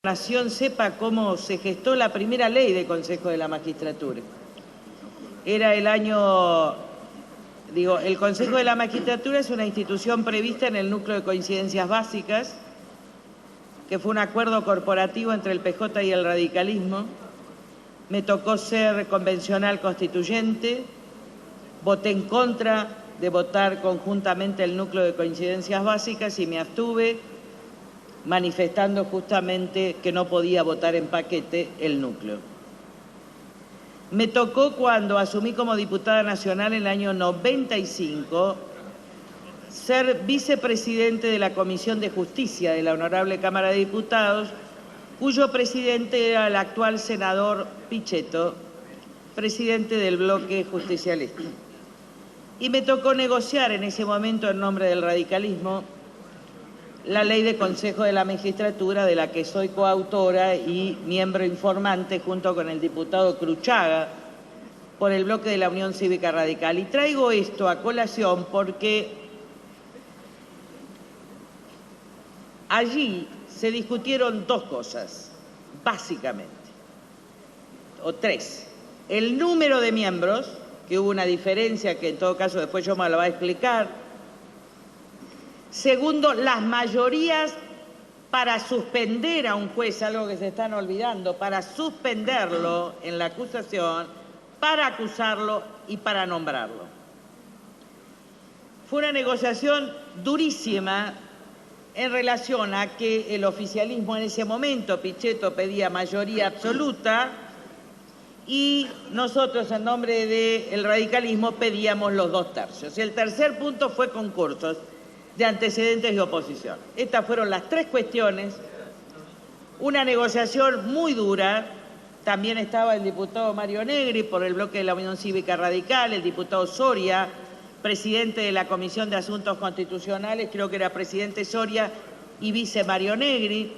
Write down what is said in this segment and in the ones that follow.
Nación sepa cómo se gestó la primera ley de Consejo de la Magistratura. Era el año, el Consejo de la Magistratura es una institución prevista en el núcleo de coincidencias básicas, que fue un acuerdo corporativo entre el PJ y el radicalismo. Me tocó ser convencional constituyente, voté en contra de votar conjuntamente el núcleo de coincidencias básicas y me abstuve, manifestando justamente que no podía votar en paquete el núcleo. Me tocó, cuando asumí como diputada nacional en el año 95, ser vicepresidente de la Comisión de Justicia de la Honorable Cámara de Diputados, cuyo presidente era el actual senador Pichetto, presidente del bloque justicialista. Y me tocó negociar en ese momento, en nombre del radicalismo, la ley de Consejo de la Magistratura, de la que soy coautora y miembro informante junto con el diputado Cruchaga por el bloque de la Unión Cívica Radical. Y traigo esto a colación porque allí se discutieron dos cosas, básicamente, o tres. El número de miembros, que hubo una diferencia que en todo caso después yo me la voy a explicar. Segundo, las mayorías para suspender a un juez, algo que se están olvidando, para suspenderlo en la acusación, para acusarlo y para nombrarlo. Fue una negociación durísima en relación a que el oficialismo en ese momento, Pichetto, pedía mayoría absoluta y nosotros, en nombre del radicalismo, pedíamos los 2/3. Y el tercer punto fue concursos de antecedentes de oposición. Estas fueron las tres cuestiones, una negociación muy dura. También estaba el diputado Mario Negri por el bloque de la Unión Cívica Radical, el diputado Soria, presidente de la Comisión de Asuntos Constitucionales, creo que era presidente Soria y vice Mario Negri.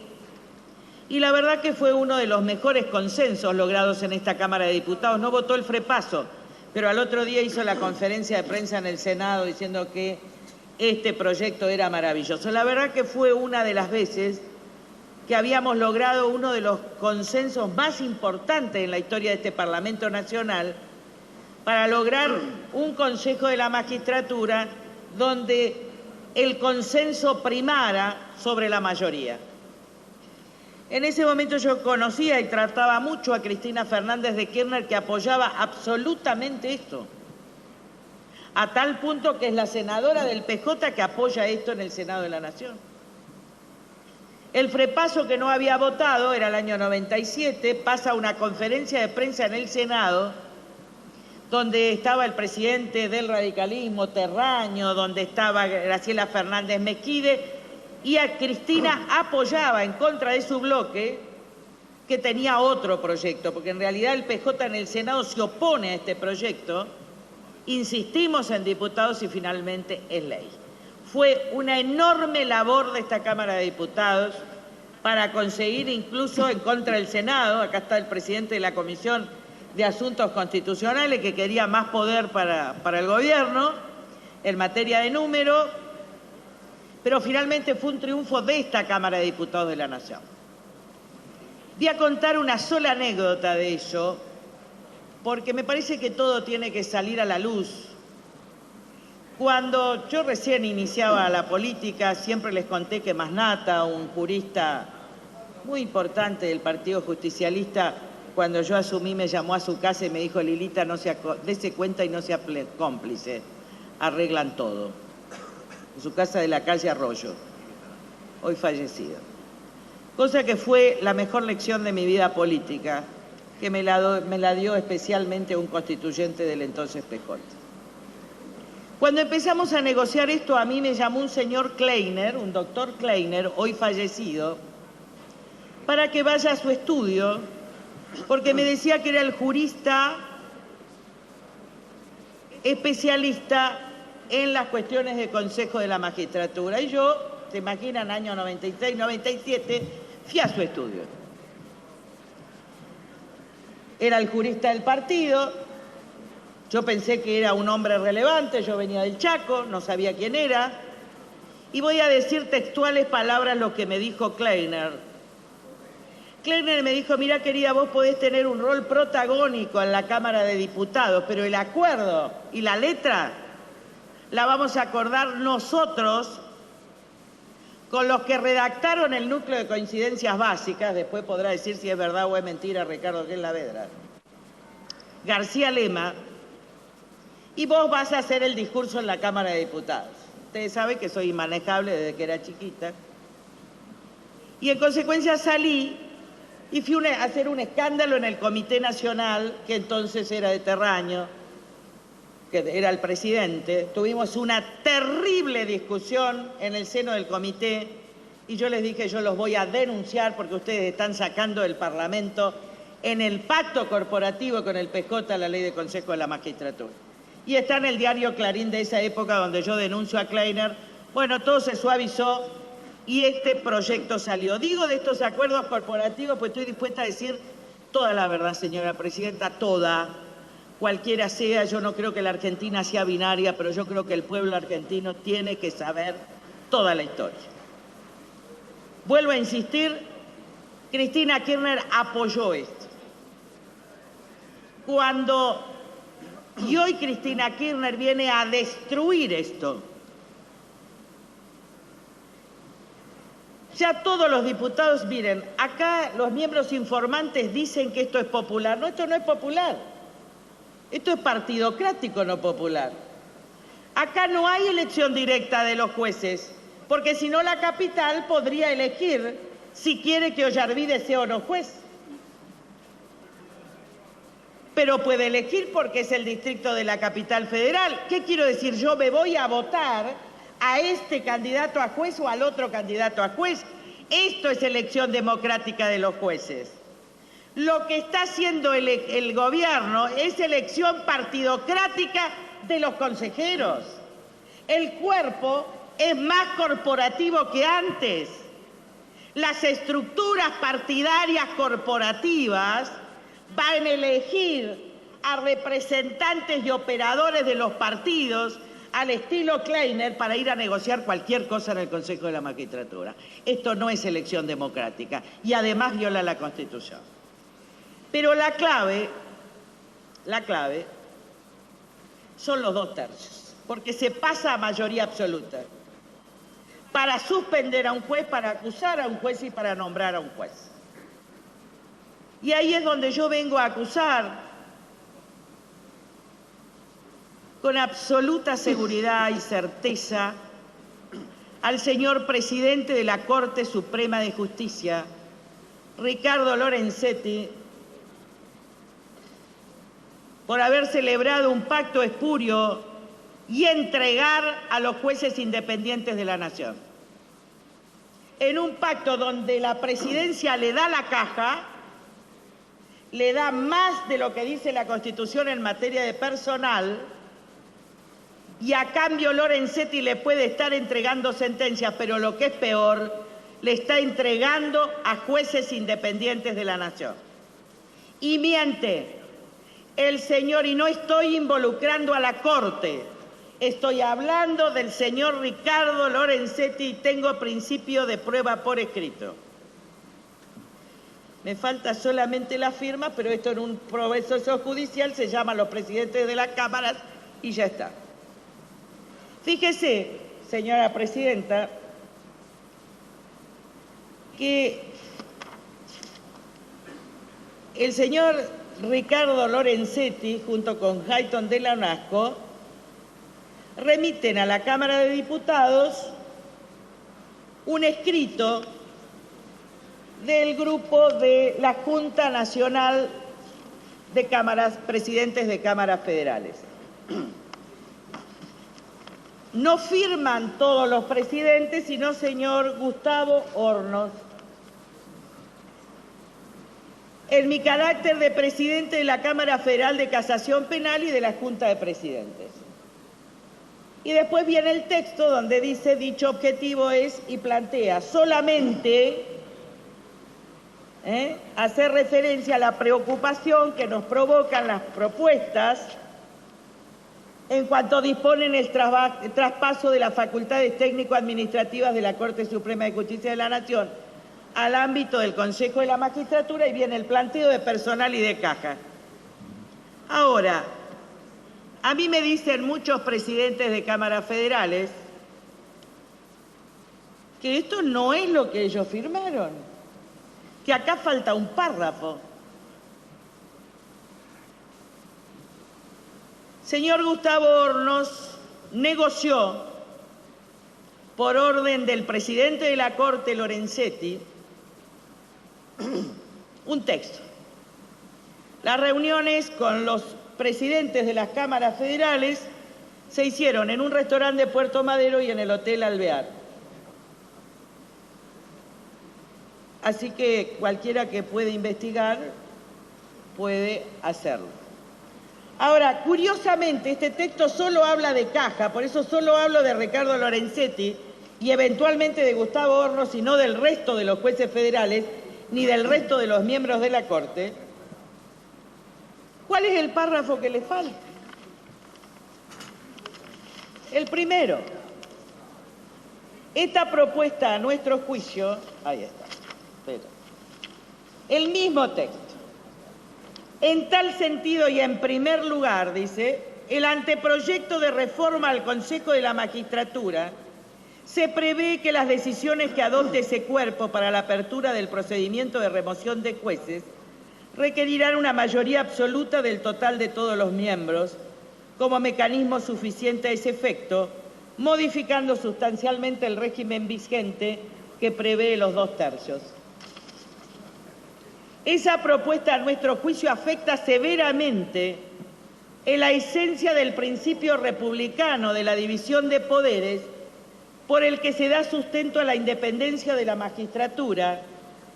Y la verdad que fue uno de los mejores consensos logrados en esta Cámara de Diputados. No votó el frepaso, pero al otro día hizo la conferencia de prensa en el Senado diciendo que este proyecto era maravilloso. La verdad que fue una de las veces que habíamos logrado uno de los consensos más importantes en la historia de este Parlamento Nacional para lograr un Consejo de la Magistratura donde el consenso primara sobre la mayoría. En ese momento yo conocía y trataba mucho a Cristina Fernández de Kirchner, que apoyaba absolutamente esto, a tal punto que es la senadora del PJ que apoya esto en el Senado de la Nación. El frepaso, que no había votado, era el año 97, pasa a una conferencia de prensa en el Senado, donde estaba el presidente del radicalismo, Terraño, donde estaba Graciela Fernández Mesquide, y a Cristina apoyaba en contra de su bloque, que tenía otro proyecto, porque en realidad el PJ en el Senado se opone a este proyecto. Insistimos en diputados y finalmente es ley. Fue una enorme labor de esta Cámara de Diputados para conseguir, incluso en contra del Senado, acá está el presidente de la Comisión de Asuntos Constitucionales, que quería más poder para el gobierno en materia de número, pero finalmente fue un triunfo de esta Cámara de Diputados de la Nación. Voy a contar una sola anécdota de ello, porque me parece que todo tiene que salir a la luz. Cuando yo recién iniciaba la política, siempre les conté que Masnata, un jurista muy importante del Partido Justicialista, cuando yo asumí me llamó a su casa y me dijo: Lilita, no se dése cuenta y no sea cómplice, arreglan todo. En su casa de la calle Arroyo, hoy fallecido. Cosa que fue la mejor lección de mi vida política, que me la dio especialmente un constituyente del entonces PJ. Cuando empezamos a negociar esto, a mí me llamó un señor Kleiner, un doctor Kleiner, hoy fallecido, para que vaya a su estudio, porque me decía que era el jurista especialista en las cuestiones de Consejo de la Magistratura. Y yo, se imaginan, año 96, 97, fui a su estudio. Era el jurista del partido, yo pensé que era un hombre relevante, yo venía del Chaco, no sabía quién era, y voy a decir textuales palabras lo que me dijo Kleiner. Kleiner me dijo, mira querida, vos podés tener un rol protagónico en la Cámara de Diputados, pero el acuerdo y la letra la vamos a acordar nosotros con los que redactaron el núcleo de coincidencias básicas, después podrá decir si es verdad o es mentira Ricardo Lavedra, García Lema, y vos vas a hacer el discurso en la Cámara de Diputados. Ustedes saben que soy inmanejable desde que era chiquita. Y en consecuencia salí y fui a hacer un escándalo en el Comité Nacional, que entonces era de Terraño, que era el presidente. Tuvimos una terrible discusión en el seno del comité y yo les dije, yo los voy a denunciar porque ustedes están sacando del Parlamento en el pacto corporativo con el PJ la ley de Consejo de la Magistratura. Y está en el diario Clarín de esa época donde yo denuncio a Kleiner. Bueno, todo se suavizó y este proyecto salió. Digo de estos acuerdos corporativos pues estoy dispuesta a decir toda la verdad, señora presidenta, toda. Cualquiera sea, yo no creo que la Argentina sea binaria, pero yo creo que el pueblo argentino tiene que saber toda la historia. Vuelvo a insistir, Cristina Kirchner apoyó esto. Y hoy Cristina Kirchner viene a destruir esto. Ya todos los diputados, miren, acá los miembros informantes dicen que esto es popular. No, esto no es popular. Esto es partidocrático, no popular. Acá no hay elección directa de los jueces, porque si no la capital podría elegir si quiere que Ollarvide sea o no juez. Pero puede elegir porque es el distrito de la capital federal. ¿Qué quiero decir? Yo me voy a votar a este candidato a juez o al otro candidato a juez. Esto es elección democrática de los jueces. Lo que está haciendo el gobierno es elección partidocrática de los consejeros. El cuerpo es más corporativo que antes. Las estructuras partidarias corporativas van a elegir a representantes y operadores de los partidos al estilo Kleiner para ir a negociar cualquier cosa en el Consejo de la Magistratura. Esto no es elección democrática y además viola la Constitución. Pero la clave son los 2/3, porque se pasa a mayoría absoluta para suspender a un juez, para acusar a un juez y para nombrar a un juez. Y ahí es donde yo vengo a acusar con absoluta seguridad y certeza al señor presidente de la Corte Suprema de Justicia, Ricardo Lorenzetti, por haber celebrado un pacto espurio y entregar a los jueces independientes de la Nación. En un pacto donde la presidencia le da la caja, le da más de lo que dice la Constitución en materia de personal, y a cambio Lorenzetti le puede estar entregando sentencias, pero lo que es peor, le está entregando a jueces independientes de la Nación. Y miente el señor, y no estoy involucrando a la Corte, estoy hablando del señor Ricardo Lorenzetti y tengo principio de prueba por escrito. Me falta solamente la firma, pero esto en un proceso judicial se llama los presidentes de las cámaras y ya está. Fíjese, señora presidenta, que el señor Ricardo Lorenzetti, junto con Hayton de la Onasco, remiten a la Cámara de Diputados un escrito del grupo de la Junta Nacional de Cámaras, presidentes de cámaras federales. No firman todos los presidentes, sino señor Gustavo Hornos. En mi carácter de presidente de la Cámara Federal de Casación Penal y de la Junta de Presidentes. Y después viene el texto donde dice, dicho objetivo es, y plantea solamente hacer referencia a la preocupación que nos provocan las propuestas en cuanto disponen el traspaso de las facultades técnico-administrativas de la Corte Suprema de Justicia de la Nación al ámbito del Consejo de la Magistratura y viene el planteo de personal y de caja. Ahora, a mí me dicen muchos presidentes de cámaras federales que esto no es lo que ellos firmaron, que acá falta un párrafo. Señor Gustavo Hornos negoció, por orden del presidente de la Corte, Lorenzetti, un texto. Las reuniones con los presidentes de las cámaras federales se hicieron en un restaurante de Puerto Madero y en el Hotel Alvear. Así que cualquiera que pueda investigar puede hacerlo. Ahora, curiosamente, este texto solo habla de caja, por eso solo hablo de Ricardo Lorenzetti y eventualmente de Gustavo Hornos y no del resto de los jueces federales ni del resto de los miembros de la Corte. ¿Cuál es el párrafo que le falta? El primero. Esta propuesta, a nuestro juicio, ahí está, espera. El mismo texto. En tal sentido y en primer lugar, dice, el anteproyecto de reforma al Consejo de la Magistratura se prevé que las decisiones que adopte ese cuerpo para la apertura del procedimiento de remoción de jueces requerirán una mayoría absoluta del total de todos los miembros como mecanismo suficiente a ese efecto, modificando sustancialmente el régimen vigente que prevé los 2/3. Esa propuesta, a nuestro juicio, afecta severamente en la esencia del principio republicano de la división de poderes por el que se da sustento a la independencia de la magistratura,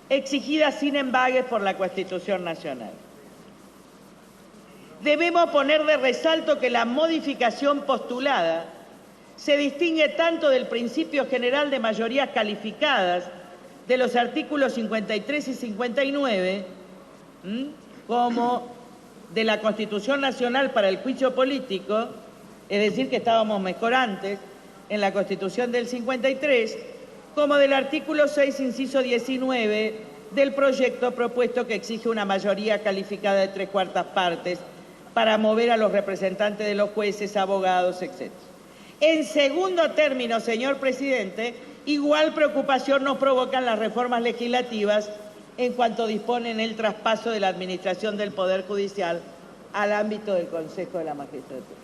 exigida sin embargo por la Constitución Nacional. Debemos poner de resalto que la modificación postulada se distingue tanto del principio general de mayorías calificadas de los artículos 53 y 59, como de la Constitución Nacional para el juicio político, es decir, que estábamos mejor antes en la Constitución del 53, como del artículo 6, inciso 19, del proyecto propuesto que exige una mayoría calificada de 3/4 partes para mover a los representantes de los jueces, abogados, etc. En segundo término, señor presidente, igual preocupación nos provocan las reformas legislativas en cuanto disponen el traspaso de la administración del Poder Judicial al ámbito del Consejo de la Magistratura.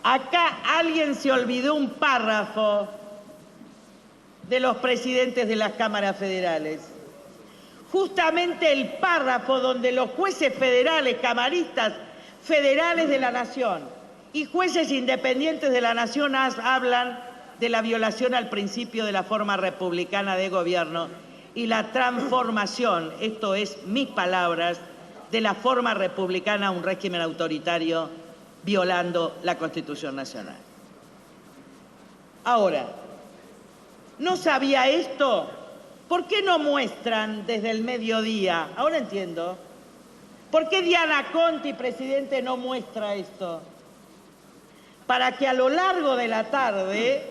Acá alguien se olvidó un párrafo de los presidentes de las cámaras federales. Justamente el párrafo donde los jueces federales, camaristas federales de la Nación y jueces independientes de la Nación hablan de la violación al principio de la forma republicana de gobierno y la transformación, esto es mis palabras, de la forma republicana a un régimen autoritario violando la Constitución Nacional. Ahora, ¿no sabía esto? ¿Por qué no muestran desde el mediodía? Ahora entiendo. ¿Por qué Diana Conti, presidente, no muestra esto? Para que a lo largo de la tarde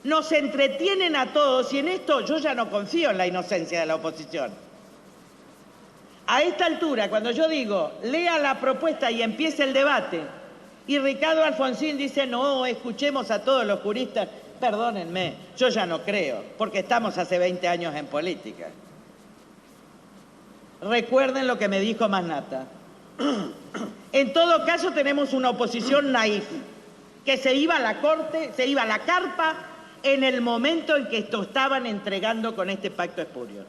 nos entretienen a todos, y en esto yo ya no confío en la inocencia de la oposición. A esta altura, cuando yo digo, lea la propuesta y empiece el debate, y Ricardo Alfonsín dice, no, escuchemos a todos los juristas, perdónenme, yo ya no creo, porque estamos hace 20 años en política. Recuerden lo que me dijo Masnata. En todo caso, tenemos una oposición naif, que se iba a la Corte, se iba a la carpa en el momento en que esto estaban entregando con este pacto espurio.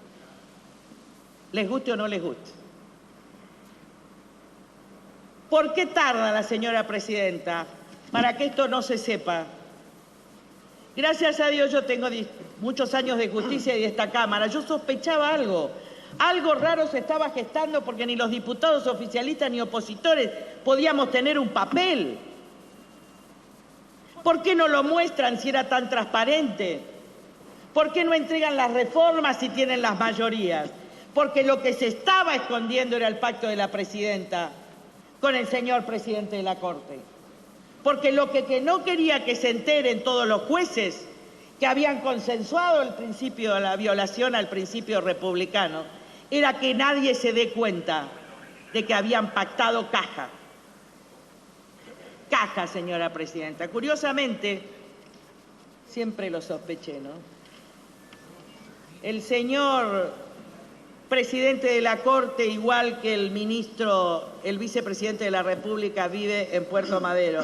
Les guste o no les guste. ¿Por qué tarda la señora presidenta para que esto no se sepa? Gracias a Dios yo tengo muchos años de justicia y de esta Cámara. Yo sospechaba algo. Algo raro se estaba gestando porque ni los diputados oficialistas ni opositores podíamos tener un papel. ¿Por qué no lo muestran si era tan transparente? ¿Por qué no entregan las reformas si tienen las mayorías? Porque lo que se estaba escondiendo era el pacto de la presidenta con el señor presidente de la Corte. Porque lo que no quería que se enteren todos los jueces que habían consensuado el principio, la violación al principio republicano, era que nadie se dé cuenta de que habían pactado caja. Caja, señora presidenta. Curiosamente, siempre lo sospeché, ¿no? El señor presidente de la Corte, igual que el vicepresidente de la República, vive en Puerto Madero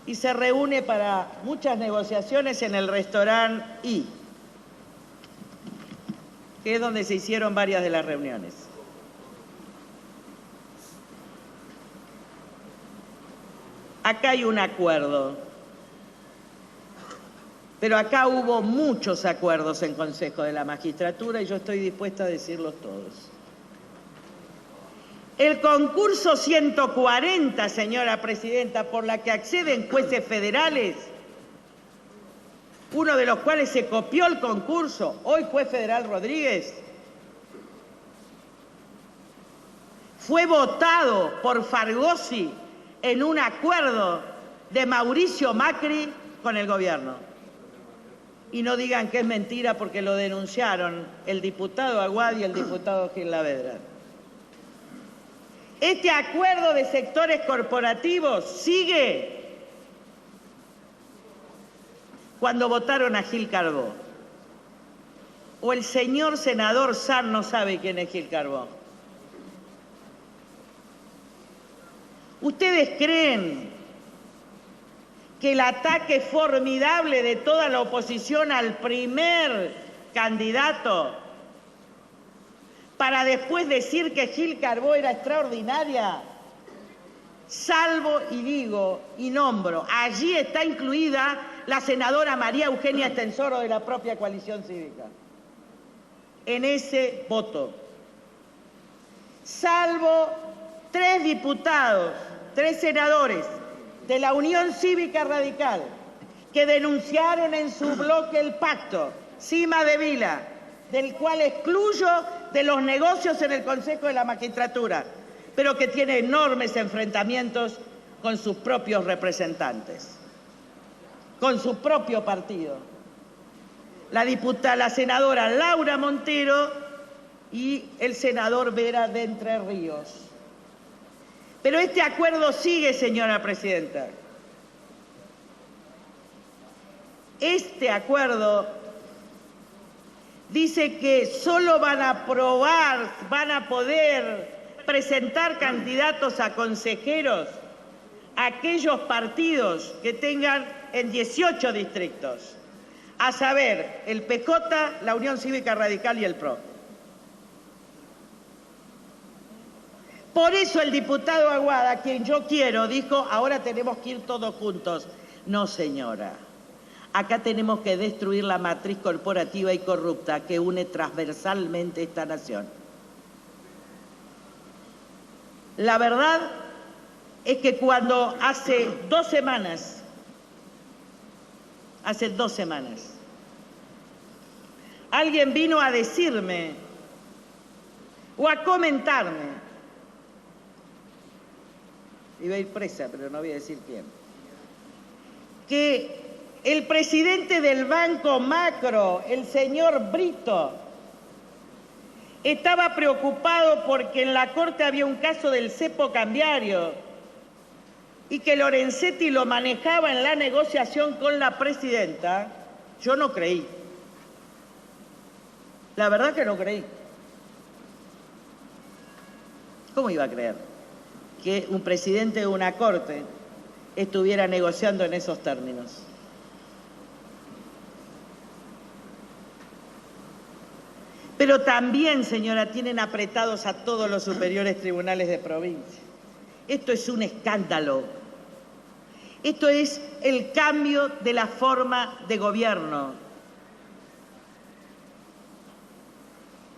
y se reúne para muchas negociaciones en el restaurante I, que es donde se hicieron varias de las reuniones. Acá hay un acuerdo, pero acá hubo muchos acuerdos en Consejo de la Magistratura y yo estoy dispuesta a decirlos todos. El concurso 140, señora presidenta, por la que acceden jueces federales, uno de los cuales se copió el concurso, hoy juez federal Rodríguez, fue votado por Fargosi en un acuerdo de Mauricio Macri con el gobierno. Y no digan que es mentira porque lo denunciaron el diputado Aguad y el diputado Gil Lavedra. Este acuerdo de sectores corporativos sigue cuando votaron a Gil Carbó. O el señor senador Sanz no sabe quién es Gil Carbó. ¿Ustedes creen que el ataque formidable de toda la oposición al primer candidato para después decir que Gil Carbó era extraordinaria, salvo y digo y nombro, allí está incluida la senadora María Eugenia Estensoro de la propia coalición cívica, en ese voto, salvo 3 diputados, 3 senadores de la Unión Cívica Radical que denunciaron en su bloque el pacto, Cima de Vila, del cual excluyo de los negocios en el Consejo de la Magistratura, pero que tiene enormes enfrentamientos con sus propios representantes, con su propio partido. La senadora Laura Montero y el senador Vera de Entre Ríos. Pero este acuerdo sigue, señora presidenta. Este acuerdo dice que solo van a poder presentar candidatos a consejeros aquellos partidos que tengan en 18 distritos, a saber, el PJ, la Unión Cívica Radical y el PRO. Por eso el diputado Aguada, a quien yo quiero, dijo, ahora tenemos que ir todos juntos. No, señora. Acá tenemos que destruir la matriz corporativa y corrupta que une transversalmente esta nación. La verdad es que cuando hace 2 semanas, alguien vino a decirme o a comentarme, iba a ir presa, pero no voy a decir quién, que el presidente del Banco Macro, el señor Brito, estaba preocupado porque en la Corte había un caso del cepo cambiario y que Lorenzetti lo manejaba en la negociación con la presidenta. Yo no creí. La verdad que no creí. ¿Cómo iba a creer que un presidente de una Corte estuviera negociando en esos términos? Pero también, señora, tienen apretados a todos los superiores tribunales de provincia. Esto es un escándalo. Esto es el cambio de la forma de gobierno.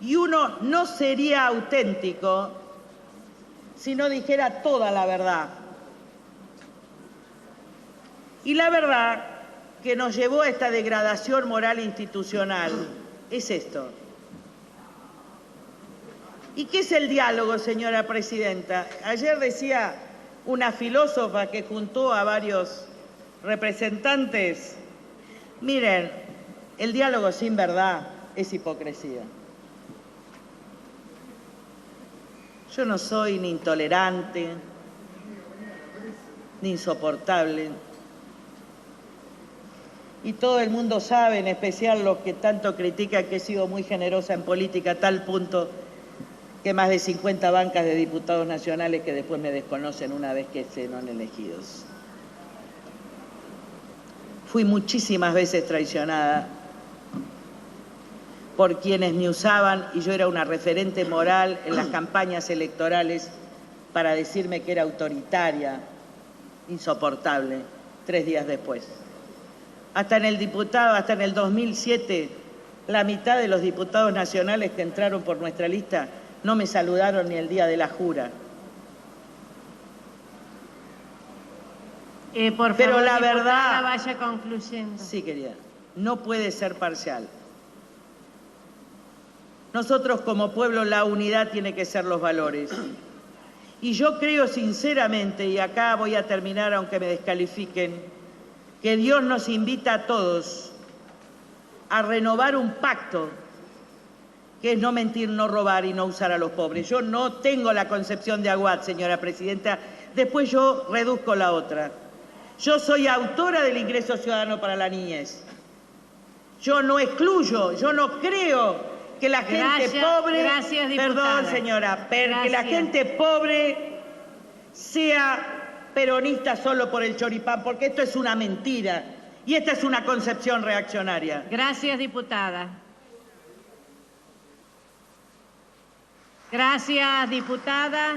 Y uno no sería auténtico si no dijera toda la verdad. Y la verdad que nos llevó a esta degradación moral institucional es esto. ¿Y qué es el diálogo, señora presidenta? Ayer decía una filósofa que juntó a varios representantes, miren, El diálogo sin verdad es hipocresía. Yo no soy ni intolerante, ni insoportable. Y todo el mundo sabe, en especial los que tanto critican, que he sido muy generosa en política a tal punto que más de 50 bancas de diputados nacionales que después me desconocen una vez que se no han elegidos. Fui muchísimas veces traicionada por quienes me usaban, y yo era una referente moral en las campañas electorales, para decirme que era autoritaria, insoportable, 3 días después. Hasta en el 2007, la mitad de los diputados nacionales que entraron por nuestra lista no me saludaron ni el día de la jura. Por Pero favor, la diputada, verdad, vaya concluyendo. sí, querida, no puede ser parcial. Nosotros como pueblo, la unidad tiene que ser los valores. Y yo creo sinceramente, y acá voy a terminar aunque me descalifiquen, que Dios nos invita a todos a renovar un pacto, que es no mentir, no robar y no usar a los pobres. Yo no tengo la concepción de Aguad, señora presidenta, después yo reduzco la otra. Yo soy autora del ingreso ciudadano para la niñez. Yo no excluyo, yo no creo que la gente pobre... Gracias, diputada. Perdón, señora, que la gente pobre sea peronista solo por el choripán, porque esto es una mentira y esta es una concepción reaccionaria. Gracias, diputada. Gracias, diputada.